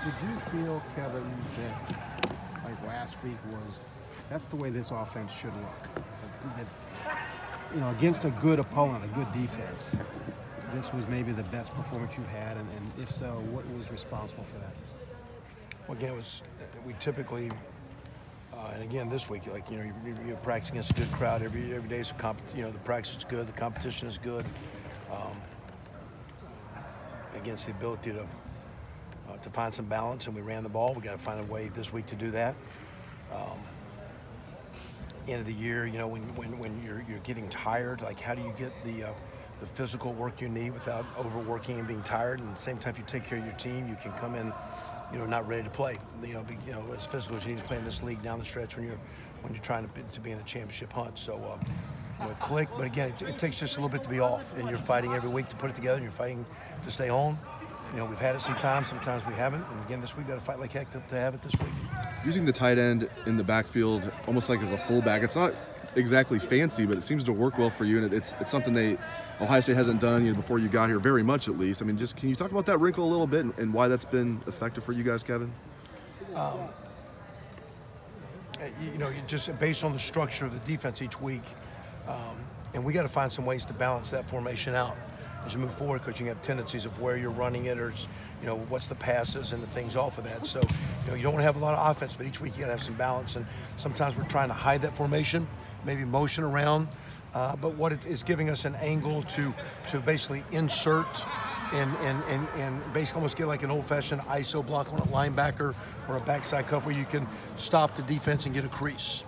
Did you feel, Kevin, that like last week that's the way this offense should look? That, against a good opponent, a good defense, this was maybe the best performance you've had, and if so, what was responsible for that? Well, again, we typically, and again this week, you practice against a good crowd every day. So the practice is good, the competition is good. Against the ability to find some balance, and we ran the ball. We got to find a way this week to do that. End of the year, when you're getting tired, like how do you get the physical work you need without overworking and being tired? And at the same time, if you take care of your team, you can come in, not ready to play. As physical as you need to play in this league down the stretch when you're trying to be in the championship hunt. So, click. But again, it takes just a little bit to be off, and you're fighting every week to put it together. And you're fighting to stay on. We've had it sometimes we haven't. And again, this week got to fight like heck to have it this week. Using the tight end in the backfield almost like as a fullback, it's not exactly fancy, but it seems to work well for you, and it's something Ohio State hasn't done before you got here, very much at least. I mean, just can you talk about that wrinkle a little bit and why that's been effective for you guys, Kevin? Just based on the structure of the defense each week, and we got to find some ways to balance that formation out as you move forward, because you have tendencies of where you're running it, or what's the passes and the things off of that. So you don't want to have a lot of offense, but each week you got to have some balance. And sometimes we're trying to hide that formation, maybe motion around, but what it is giving us an angle to basically insert and basically almost get like an old-fashioned ISO block on a linebacker or a backside cuff where you can stop the defense and get a crease.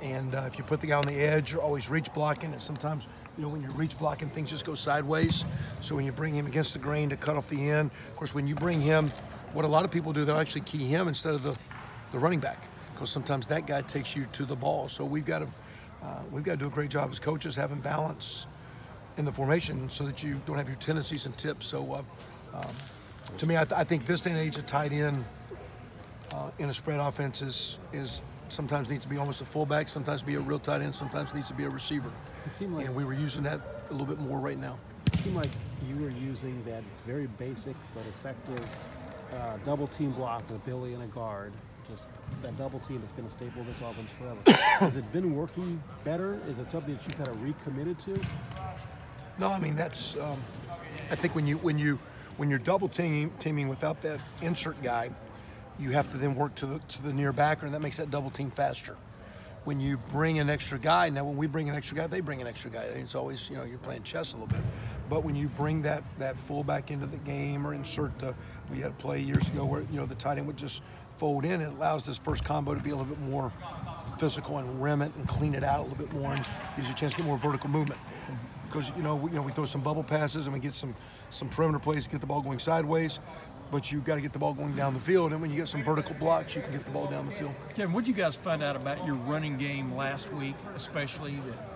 And if you put the guy on the edge, you're always reach blocking, and sometimes when you're reach blocking, things just go sideways. So when you bring him against the grain to cut off the end, of course, when you bring him, what a lot of people do, they'll actually key him instead of the running back, because sometimes that guy takes you to the ball. So we've got to do a great job as coaches having balance in the formation so that you don't have your tendencies and tips. So to me, I think this day and age, a tight end in a spread offense is sometimes needs to be almost a fullback, sometimes be a real tight end, sometimes needs to be a receiver. And we were using that a little bit more right now. It seemed like you were using that very basic but effective double team block with Billy and a guard. Just that double team that's been a staple of this offense forever. Has it been working better? Is it something that you kind of recommitted to? No, I mean that's. I think when you're double teaming without that insert guy, you have to then work to the near backer, and that makes that double team faster. When you bring an extra guy, now when we bring an extra guy, they bring an extra guy. It's always, you're playing chess a little bit. But when you bring that fullback into the game or insert we had a play years ago where, the tight end would just fold in, it allows this first combo to be a little bit more physical and rim it and clean it out a little bit more, and gives you a chance to get more vertical movement. Because, we throw some bubble passes and we get some perimeter plays to get the ball going sideways. But you've got to get the ball going down the field, and when you get some vertical blocks, you can get the ball down the field. Kevin, what did you guys find out about your running game last week, especially that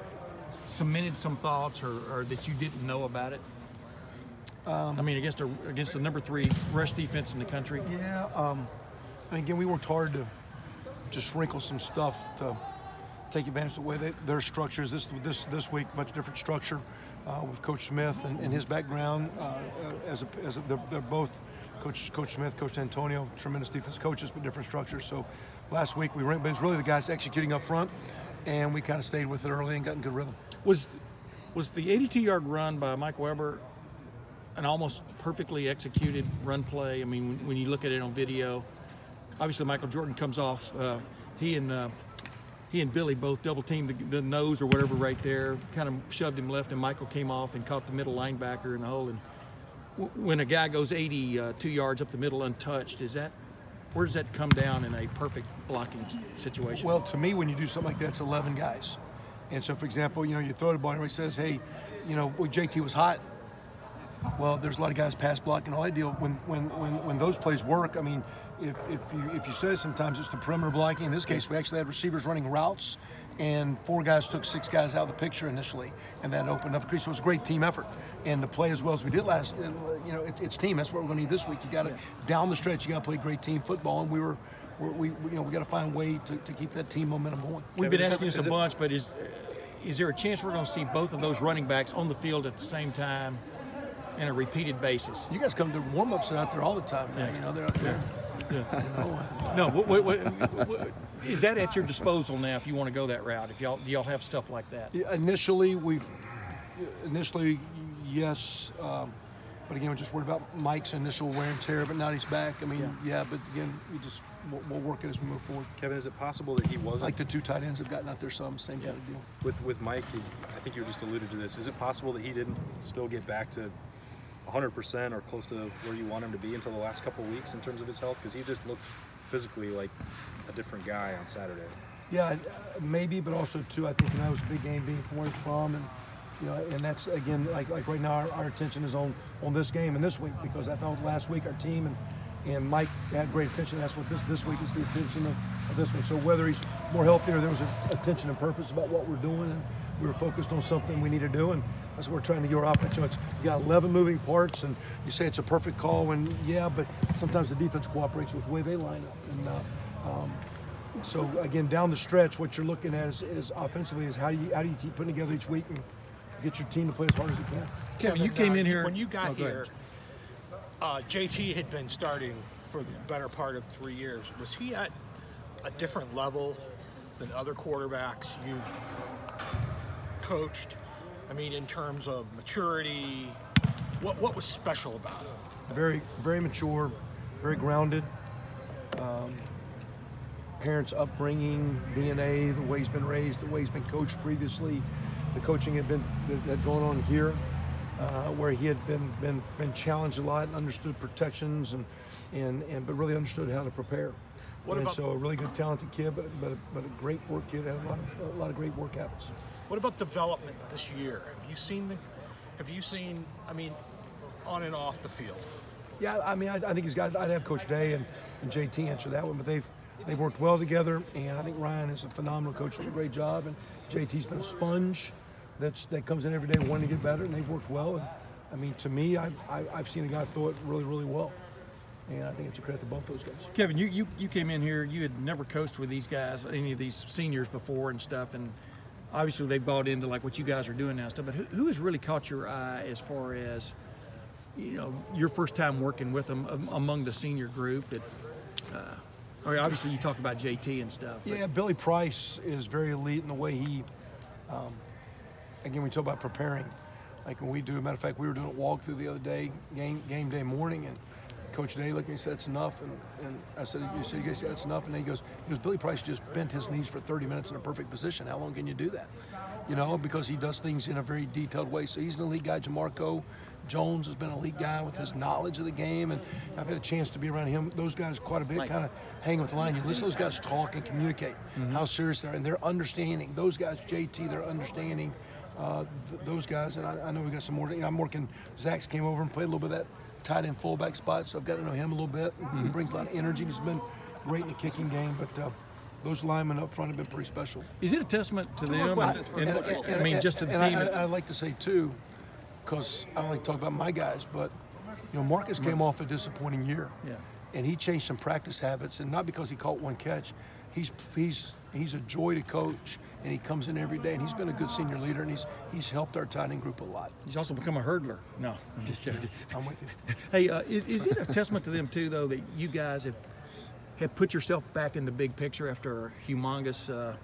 cemented some thoughts or that you didn't know about it? Against the number 3 rush defense in the country. Yeah. Again, we worked hard to just sprinkle some stuff to take advantage of the way their structure is. This week, much different structure with Coach Smith and his background. They're both. Coach Smith, Coach Antonio, tremendous defense coaches, but different structures. So last week we ranked really the guys executing up front, and we kind of stayed with it early and got in good rhythm. Was the 82-yard run by Mike Weber an almost perfectly executed run play? I mean, when you look at it on video, obviously Michael Jordan comes off. He and Billy both double teamed the nose or whatever right there, kind of shoved him left, and Michael came off and caught the middle linebacker in the hole. And when a guy goes 82 yards up the middle untouched, where does that come down in a perfect blocking situation? Well, to me, when you do something like that, it's 11 guys. And so, for example, you throw the ball and everybody says, hey, JT was hot. Well, there's a lot of guys pass blocking. All I deal when those plays work. I mean, if you say sometimes it's the perimeter blocking. In this case, we actually had receivers running routes, and 4 guys took 6 guys out of the picture initially, and that opened up the crease. So it was a great team effort, and to play as well as we did last, it's team. That's what we're going to need this week. You got to down the stretch. You got to play great team football, and we got to find a way to keep that team momentum going. We've been asking this a bunch, but is there a chance we're going to see both of those running backs on the field at the same time? In a repeated basis. You guys come to warm-ups out there all the time. Yeah. They're out there. No, is that at your disposal now if you want to go that route? If do y'all have stuff like that? Yeah, initially, yes. But again, we're just worried about Mike's initial wear and tear, but now he's back. I mean, yeah, but again, we'll work it as we move forward. Kevin, is it possible that he wasn't? Like the 2 tight ends have gotten out there some, same kind of deal. With Mike, I think you just alluded to this. Is it possible that he didn't still get back to 100% or close to where you want him to be until the last couple of weeks in terms of his health? Because he just looked physically like a different guy on Saturday. Yeah, maybe, but also too, I think that was a big game being from where he's from, and and that's again like right now our attention is on this game and this week, because I thought last week our team and Mike had great attention. That's what this week is, the attention of this one. So whether he's more healthy or there was attention and purpose about what we're doing, and we were focused on something we need to do, and that's what we're trying to get our offense. You got 11 moving parts, and you say it's a perfect call, and yeah, but sometimes the defense cooperates with the way they line up. And so again, down the stretch, what you're looking at is offensively is how do you keep putting together each week and get your team to play as hard as it can. Kevin, you came in here when you got here. JT had been starting for the better part of 3 years. Was he at a different level than other quarterbacks you coached? I mean, in terms of maturity, what was special about it? Very, very mature, very grounded. Parents' upbringing, DNA, the way he's been raised, the way he's been coached previously, the coaching had gone on here, where he had been challenged a lot, and understood protections, but really understood how to prepare. So a really good, talented kid, but a great work kid, had a lot of great work habits. What about development this year? Have you seen? I mean, on and off the field? Yeah, I mean, I think he's got. I'd have Coach Day and JT answer that one, but they've worked well together, and I think Ryan is a phenomenal coach, did a great job, and JT's been a sponge that comes in every day wanting to get better, and they've worked well. And I mean, to me, I've seen a guy throw it really, really well, and I think it's a credit to both those guys. Kevin, you came in here, you had never coached with these guys, any of these seniors before and stuff, and obviously they bought into like what you guys are doing now and stuff, but who has really caught your eye as far as, your first time working with them among the senior group that, obviously you talk about JT and stuff. Yeah, Billy Price is very elite in the way he, again, we talk about preparing. Like when we do, matter of fact, we were doing a walkthrough the other day, game day morning, and Coach Day looked at me and said, "That's enough." And I said, "You guys say that's enough?" And then he goes, "Billy Price just bent his knees for 30 minutes in a perfect position. How long can you do that?" Because he does things in a very detailed way. So he's an elite guy. Jamarco Jones has been an elite guy with his knowledge of the game, and I've had a chance to be around him. Those guys quite a bit, kind of hang with the line. You listen to those guys talk and communicate how serious they are, and they're understanding. Those guys, JT, they're understanding those guys, and I know we got some more. I'm working. Zach's came over and played a little bit of that tight end fullback spot, so I've got to know him a little bit. He brings a lot of energy. He's been great in the kicking game, but those linemen up front have been pretty special. Is it a testament to them? Just to the team. I'd like to say too, because I don't like to talk about my guys, but Marcus came off a disappointing year, and he changed some practice habits, and not because he caught one catch. He's a joy to coach, and he comes in every day, and he's been a good senior leader, and he's helped our tight end group a lot. He's also become a hurdler. No, I'm just joking. I'm with you. Hey, is it a testament to them too, though, that you guys have put yourself back in the big picture after a humongous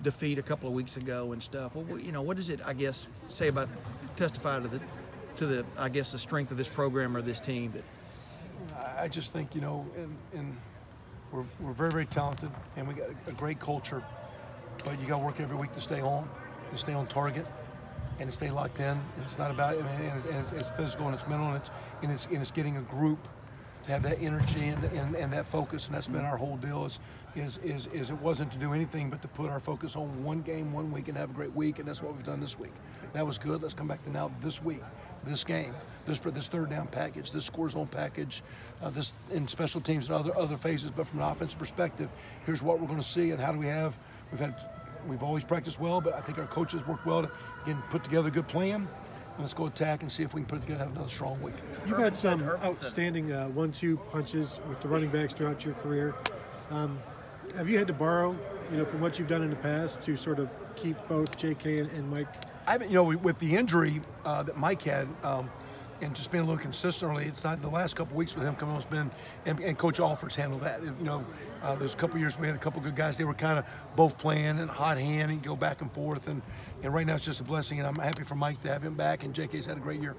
defeat a couple of weeks ago and stuff? Well, what does it, I guess, say about testify to the I guess the strength of this program or this team? That I just think we're very, very talented, and we got a great culture, but you got to work every week to stay on target, and to stay locked in. And it's not about it's physical and it's mental, and it's getting a group to have that energy and that focus, and that's been our whole deal. Is it wasn't to do anything but to put our focus on one game, 1 week, and have a great week, and that's what we've done this week. That was good. Let's come back to now this week, this game, this third down package, this score zone package, this in special teams and other phases. But from an offense perspective, here's what we're going to see, and how do we have? We've always practiced well, but I think our coaches worked well to again put together a good plan. Let's go attack and see if we can put it together and have another strong week. You've had some outstanding 1-2 punches with the running backs throughout your career. Have you had to borrow, from what you've done in the past to sort of keep both J.K. and Mike? I haven't, with the injury that Mike had, and just being a little consistent early. It's not the last couple weeks with him coming on. It's been, and Coach Alford's handled that. You know, there's a couple years we had a couple good guys. They were kind of both playing and hot hand and go back and forth. And right now it's just a blessing. And I'm happy for Mike to have him back. And JK's had a great year.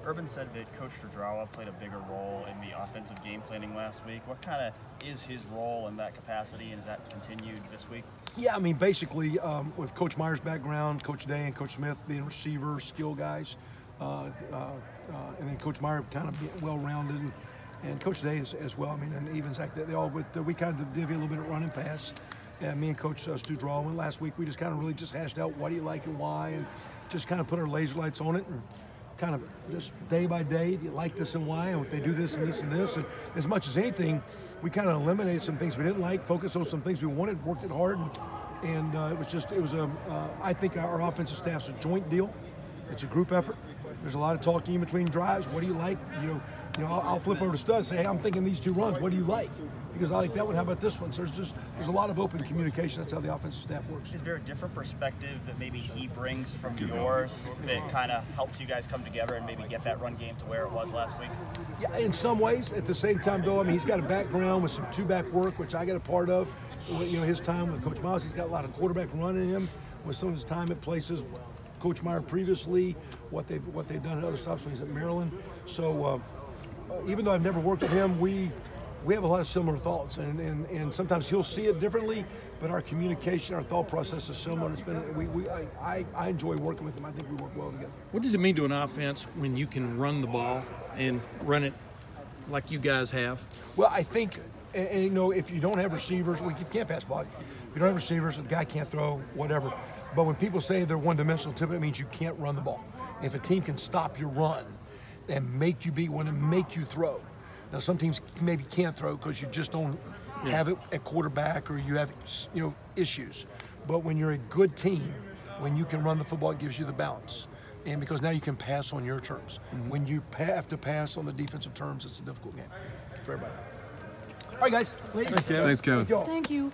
Urban said that Coach Stradrawa played a bigger role in the offensive game planning last week. What kind of is his role in that capacity, and is that continued this week? Yeah, I mean, basically, with Coach Meyer's background, Coach Day and Coach Smith being receivers, skill guys, and then Coach Meyer kind of being well-rounded, and Coach Day as well. I mean, and even Zach, they all, we kind of divvy a little bit of running pass. And me and Coach Stradrawa went last week. We just kind of really just hashed out what do you like and why, and just kind of put our laser lights on it. And kind of just day by day, do you like this and why, and if they do this and this and this, and as much as anything, we kind of eliminated some things we didn't like, focused on some things we wanted, worked it hard, and I think our offensive staff's a joint deal. It's a group effort. There's a lot of talking in between drives. What do you like? You know, I'll flip over to Stud and say, hey, I'm thinking these two runs. What do you like? Because I like that one. How about this one? So there's a lot of open communication. That's how the offensive staff works. Is there a different perspective that maybe he brings from yours that kind of helps you guys come together and maybe get that run game to where it was last week? Yeah, in some ways. At the same time, though, I mean, he's got a background with some two-back work, which I got a part of. You know, his time with Coach Miles, he's got a lot of quarterback run in him. With some of his time at places, Coach Meyer previously, what they've done at other stops when he's at Maryland. So even though I've never worked with him, we have a lot of similar thoughts, and sometimes he'll see it differently, but our communication, our thought process is similar. It's been I enjoy working with him. I think we work well together. What does it mean to an offense when you can run the ball and run it like you guys have? Well, I think, and you know, if you don't have receivers, well, you can't pass block. If you don't have receivers, the guy can't throw, whatever. But when people say they're one-dimensional, typically it means you can't run the ball. If a team can stop your run and make you beat one and make you throw. Now, some teams maybe can't throw because you just don't have it at quarterback, or you have, you know, issues. But when you're a good team, when you can run the football, it gives you the balance. And because now you can pass on your terms. Mm-hmm. When you have to pass on the defensive terms, it's a difficult game for everybody. All right, guys. Thanks, Kevin. Thank you.